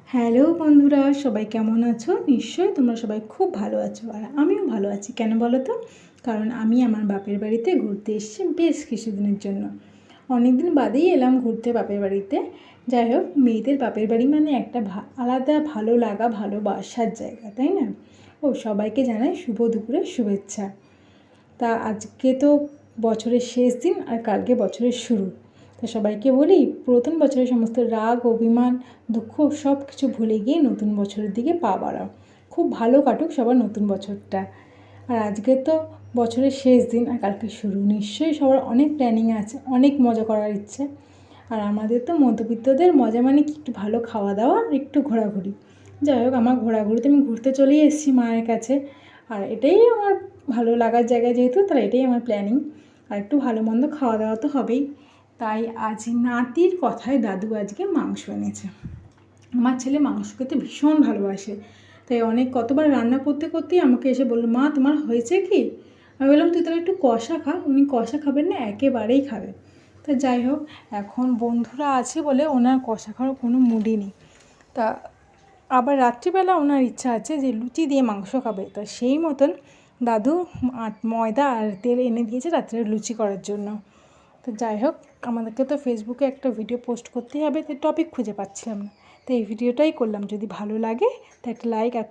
Hello বন্ধুরা, সবাই কেমন আছো? নিশ্চয়ই তোমরা সবাই খুব ভালো আছো, আর আমিও ভালো আছি। কেন বলো তো? কারণ আমি আমার বাপের বাড়িতে ঘুরতে এসেছি বেশ কিছুদিনের জন্য। অনেক দিন বাদেই এলাম ঘুরতে বাপের বাড়িতে। যাই হোক, মেয়েদের বাপের বাড়ি মানে একটা আলাদা ভালো লাগা, ভালোবাসার জায়গা, তাই না? ও সবাইকে জানাই শুভ দুপুরের শুভেচ্ছা। তা আজকে তো বছরের শেষ দিন, আর কালকে বছরের শুরু। তা সবাইকে বলি, পুরাতন বছরের সমস্ত রাগ, অভিমান, দুঃখ সব কিছু ভুলে গিয়ে নতুন বছরের দিকে পা বাড়াও। খুব ভালো কাটুক সবার নতুন বছরটা। আর আজকে তো বছরের শেষ দিন, আর কালকে শুরু। নিশ্চয়ই সবার অনেক প্ল্যানিং আছে, অনেক মজা করার ইচ্ছে। আর আমাদের তো মধ্যবিত্তদের মজা মানে কি, একটু ভালো খাওয়া দাওয়া আর একটু ঘোরাঘুরি। যাই হোক, আমার ঘোরাঘুরিতে আমি ঘুরতে চলেই এসেছি মায়ের কাছে। আর এটাই আমার ভালো লাগার জায়গা যেহেতু, তাহলে এটাই আমার প্ল্যানিং। আর একটু ভালো মন্দ খাওয়া দাওয়া তো হবেই। তাই আজ নাতির কথায় দাদু আজকে মাংস এনেছে। আমার ছেলে মাংস খেতে ভীষণ ভালোবাসে। তাই কতবার রান্না করতে করতেই আমাকে এসে বললো, মা তোমার হয়েছে কি? আমি বললাম, তুই তাহলে একটু কষা খা। উনি কষা খাবেন না, একেবারেই খাবে। তা যাই হোক, এখন বন্ধুরা আছে বলে ওনার কষা খাওয়ার কোনো মুডই নেই। তা আবার রাত্রিবেলা ওনার ইচ্ছা আছে যে লুচি দিয়ে মাংস খাবে। তা সেই মতন দাদু ময়দা আর তেল এনে দিয়েছে রাত্রে লুচি করার জন্য। তো যাই হোক, আমাদেরকে তো ফেসবুকে একটা ভিডিও পোস্ট করতেই হবে, তো টপিক খুঁজে পাচ্ছিলাম না। তো এই ভিডিওটাই করলাম। যদি ভালো লাগে তো একটা লাইক আর